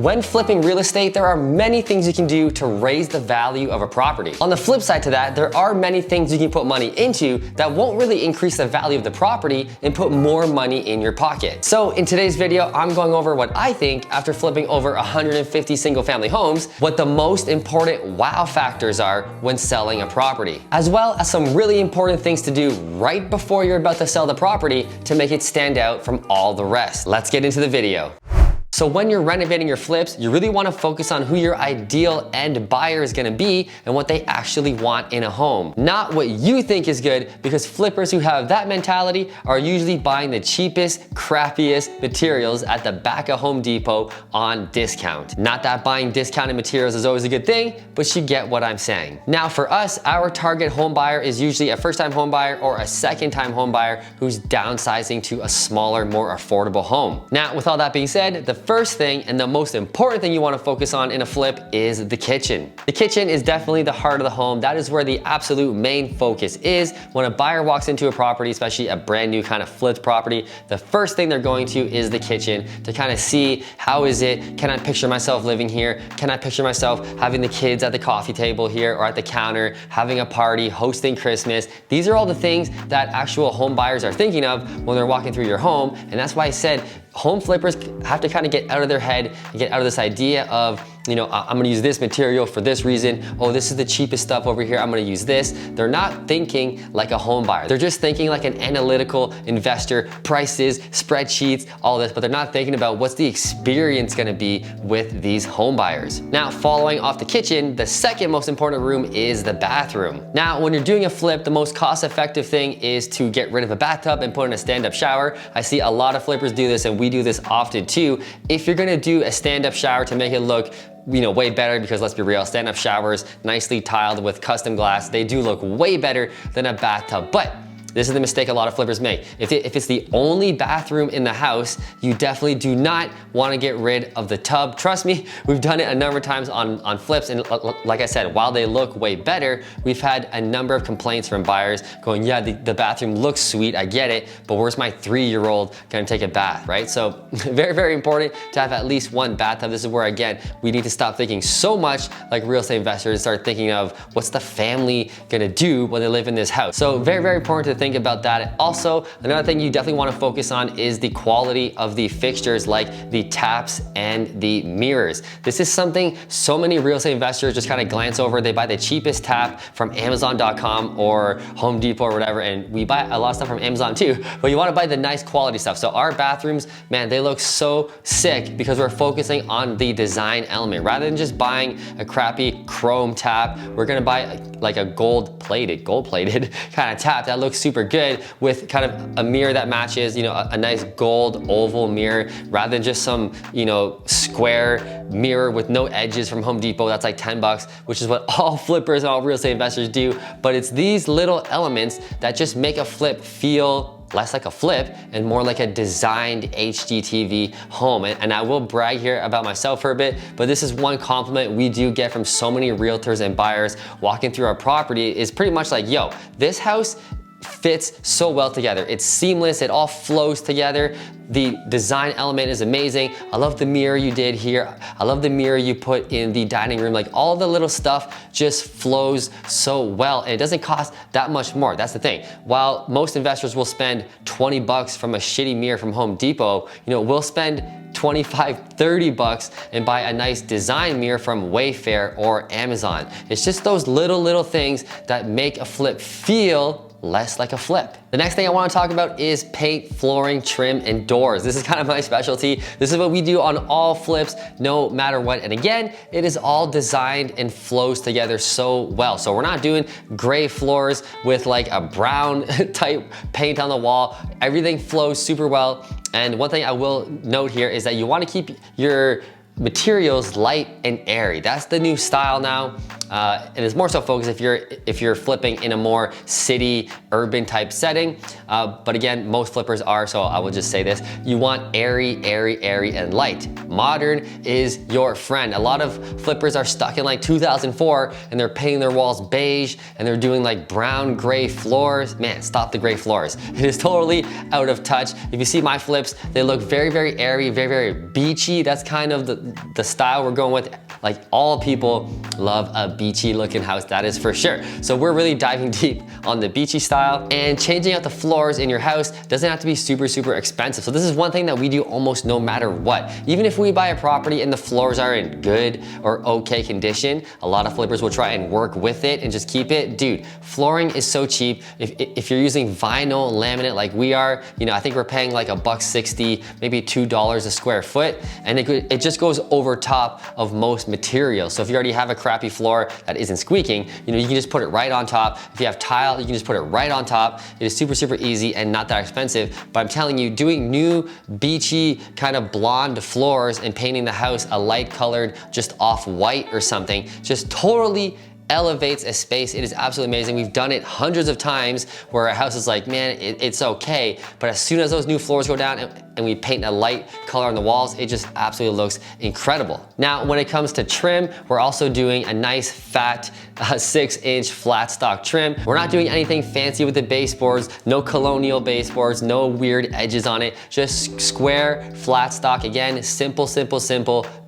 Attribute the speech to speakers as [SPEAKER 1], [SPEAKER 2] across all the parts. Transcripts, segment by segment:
[SPEAKER 1] When flipping real estate, there are many things you can do to raise the value of a property. On the flip side to that, there are many things you can put money into that won't really increase the value of the property and put more money in your pocket. So in today's video, I'm going over what I think after flipping over 150 single family homes, what the most important wow factors are when selling a property, as well as some really important things to do right before you're about to sell the property to make it stand out from all the rest. Let's get into the video. So when you're renovating your flips, you really want to focus on who your ideal end buyer is going to be and what they actually want in a home. Not what you think is good, because flippers who have that mentality are usually buying the cheapest, crappiest materials at the back of Home Depot on discount. Not that buying discounted materials is always a good thing, but you get what I'm saying. Now for us, our target home buyer is usually a first-time home buyer or a second-time home buyer who's downsizing to a smaller, more affordable home. Now with all that being said, the first thing and the most important thing you want to focus on in a flip is the kitchen. The kitchen is definitely the heart of the home. That is where the absolute main focus is. When a buyer walks into a property, especially a brand new kind of flipped property, the first thing they're going to is the kitchen to kind of see, how is it? Can I picture myself living here? Can I picture myself having the kids at the coffee table here or at the counter, having a party, hosting Christmas? These are all the things that actual home buyers are thinking of when they're walking through your home. And that's why I said home flippers have to kind of get out of their head and get out of this idea of, you know, I'm gonna use this material for this reason. Oh, this is the cheapest stuff over here, I'm gonna use this. They're not thinking like a home buyer. They're just thinking like an analytical investor, prices, spreadsheets, all this, but they're not thinking about what's the experience gonna be with these home buyers. Now, following off the kitchen, the second most important room is the bathroom. Now, when you're doing a flip, the most cost-effective thing is to get rid of a bathtub and put in a stand-up shower. I see a lot of flippers do this, and we do this often too. If you're gonna do a stand-up shower to make it look, you know, way better, because let's be real, stand-up showers, nicely tiled with custom glass, they do look way better than a bathtub. But this is the mistake a lot of flippers make. If it's the only bathroom in the house, you definitely do not want to get rid of the tub. Trust me, we've done it a number of times on flips, and like I said, while they look way better, we've had a number of complaints from buyers going, yeah, the bathroom looks sweet, I get it, but where's my 3-year-old gonna take a bath, right? So very, very important to have at least one bathtub. This is where, again, we need to stop thinking so much like real estate investors and start thinking of what's the family gonna do when they live in this house. So very, very important to think about that. Also, another thing you definitely want to focus on is the quality of the fixtures, like the taps and the mirrors. This is something so many real estate investors just kind of glance over. They buy the cheapest tap from Amazon.com or Home Depot or whatever, and we buy a lot of stuff from Amazon too, but you want to buy the nice quality stuff. So our bathrooms, man, they look so sick because we're focusing on the design element. Rather than just buying a crappy chrome tap, we're gonna buy like a gold-plated kind of tap that looks super good with kind of a mirror that matches, you know, a nice gold oval mirror, rather than just some, you know, square mirror with no edges from Home Depot. That's like 10 bucks, which is what all flippers and all real estate investors do. But it's these little elements that just make a flip feel less like a flip and more like a designed HGTV home. And I will brag here about myself for a bit, but this is one compliment we do get from so many realtors and buyers walking through our property, is pretty much like, yo, this house fits so well together. It's seamless, it all flows together. The design element is amazing. I love the mirror you did here. I love the mirror you put in the dining room. Like, all the little stuff just flows so well, and it doesn't cost that much more. That's the thing. While most investors will spend 20 bucks from a shitty mirror from Home Depot, you know, we'll spend 25, 30 bucks and buy a nice design mirror from Wayfair or Amazon. It's just those little things that make a flip feel less like a flip. The next thing I want to talk about is paint, flooring, trim, and doors. This is kind of my specialty. This is what we do on all flips, no matter what. And again, it is all designed and flows together so well. So we're not doing gray floors with like a brown type paint on the wall. Everything flows super well. And one thing I will note here is that you want to keep your materials light and airy. That's the new style now. And it's more so focused if you're flipping in a more city, urban type setting. But again, most flippers are, so I will just say this. You want airy, and light. Modern is your friend. A lot of flippers are stuck in like 2004 and they're painting their walls beige and they're doing like brown, gray floors. Man, stop the gray floors. It is totally out of touch. If you see my flips, they look very, airy, very beachy. That's kind of the, the style we're going with. Like, all people love a beachy looking house, that is for sure. So we're really diving deep on the beachy style, and changing out the floors in your house doesn't have to be super expensive. So this is one thing that we do almost no matter what. Even if we buy a property and the floors are in good or okay condition, a lot of flippers will try and work with it and just keep it. Dude, flooring is so cheap. If you're using vinyl laminate like we are, you know, I think we're paying like $1.60, maybe $2 a square foot, and it just goes over top of most materials. So if you already have a crappy floor that isn't squeaking, you know, you can just put it right on top. If you have tile, you can just put it right on top. It is super easy and not that expensive. But I'm telling you, doing new beachy kind of blonde floors and painting the house a light colored, just off white or something, just totally elevates a space. It is absolutely amazing. We've done it hundreds of times where a house is like, man, it's okay. But as soon as those new floors go down and we paint a light color on the walls, it just absolutely looks incredible. Now, when it comes to trim, we're also doing a nice fat 6-inch flat stock trim. We're not doing anything fancy with the baseboards, no colonial baseboards, no weird edges on it, just square flat stock. Again, simple,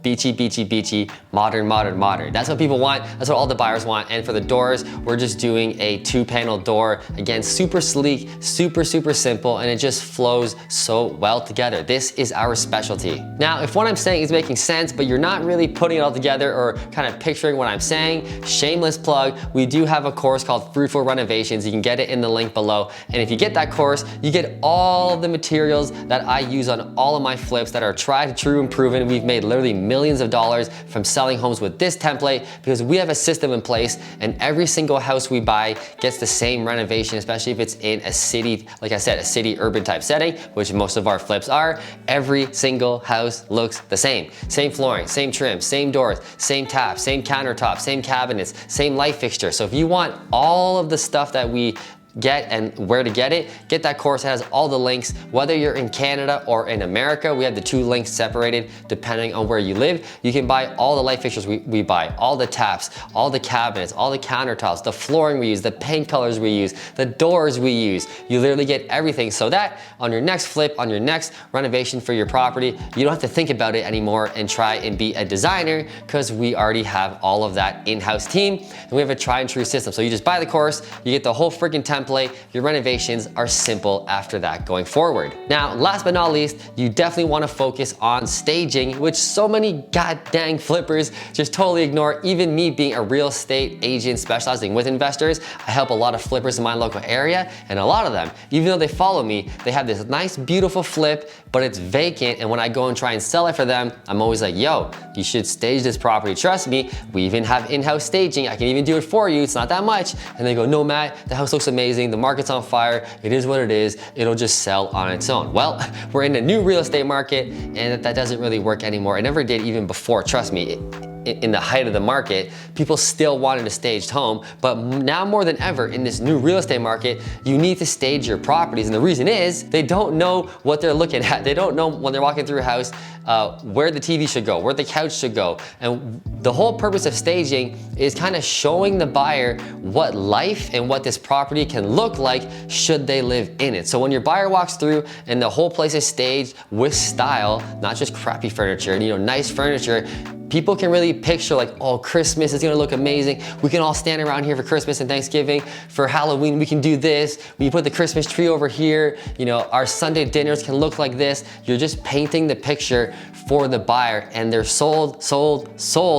[SPEAKER 1] beachy, modern. That's what people want. That's what all the buyers want. And for the doors, we're just doing a 2-panel door. Again, super sleek, super simple, and it just flows so well together. This is our specialty. Now, if what I'm saying is making sense, but you're not really putting it all together or kind of picturing what I'm saying, shameless plug, we do have a course called Fruitful Renovations. You can get it in the link below. And if you get that course, you get all the materials that I use on all of my flips that are tried, true, and proven. We've made literally millions of dollars from selling homes with this template because we have a system in place, and every single house we buy gets the same renovation, especially if it's in a city, like I said, a city urban type setting, which most of our flips are. Every single house looks the same. Same flooring, same trim, same doors, same taps, same countertops, same cabinets, same light fixture. So if you want all of the stuff that we get and where to get it, get that course. It has all the links. Whether you're in Canada or in America, we have the 2 links separated depending on where you live. You can buy all the light fixtures we buy, all the taps, all the cabinets, all the countertops, the flooring we use, the paint colors we use, the doors we use. You literally get everything, so that on your next flip, on your next renovation for your property, you don't have to think about it anymore and try and be a designer, because we already have all of that in-house team, and we have a tried and true system. So you just buy the course, you get the whole freaking template. Your renovations are simple after that going forward. Now, last but not least, you definitely want to focus on staging, which so many goddamn flippers just totally ignore. Even me being a real estate agent specializing with investors, I help a lot of flippers in my local area, and a lot of them, even though they follow me, they have this nice, beautiful flip, but it's vacant, and when I go and try and sell it for them, I'm always like, yo, you should stage this property. Trust me, we even have in-house staging. I can even do it for you. It's not that much. And they go, no, Matt, the house looks amazing. The market's on fire. It is what it is. It'll just sell on its own. Well, we're in a new real estate market, and that doesn't really work anymore. It never did even before. Trust me. In the height of the market, people still wanted a staged home, but now more than ever in this new real estate market, you need to stage your properties. And the reason is they don't know what they're looking at. They don't know when they're walking through a house where the TV should go, where the couch should go. And the whole purpose of staging is kind of showing the buyer what life and what this property can look like should they live in it. So when your buyer walks through and the whole place is staged with style, not just crappy furniture, and, you know, nice furniture, people can really picture like, oh, Christmas is gonna look amazing. We can all stand around here for Christmas and Thanksgiving. For Halloween, we can do this. We put the Christmas tree over here. You know, our Sunday dinners can look like this. You're just painting the picture for the buyer, and they're sold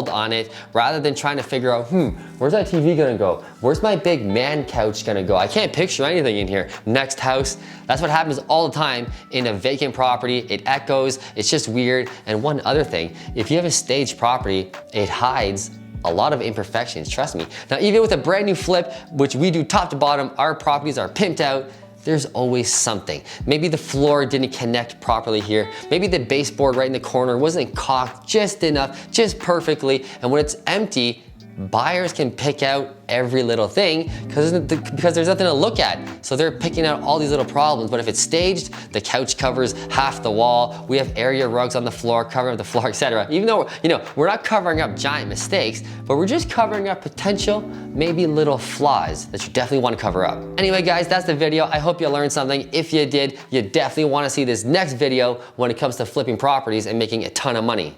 [SPEAKER 1] on it, rather than trying to figure out, where's that TV gonna go? Where's my big man couch gonna go? I can't picture anything in here. Next house. That's what happens all the time in a vacant property. It echoes, it's just weird. And one other thing, if you have a staged property, it hides a lot of imperfections, trust me. Now, even with a brand new flip, which we do top to bottom, our properties are pimped out, there's always something. Maybe the floor didn't connect properly here. Maybe the baseboard right in the corner wasn't caulked just enough, just perfectly. And when it's empty, buyers can pick out every little thing because there's nothing to look at. So they're picking out all these little problems. But if it's staged, the couch covers half the wall. We have area rugs on the floor, covering up the floor, etc. Even though, we're not covering up giant mistakes, but we're just covering up potential, maybe little flaws that you definitely want to cover up. Anyway, guys, that's the video. I hope you learned something. If you did, you definitely want to see this next video when it comes to flipping properties and making a ton of money.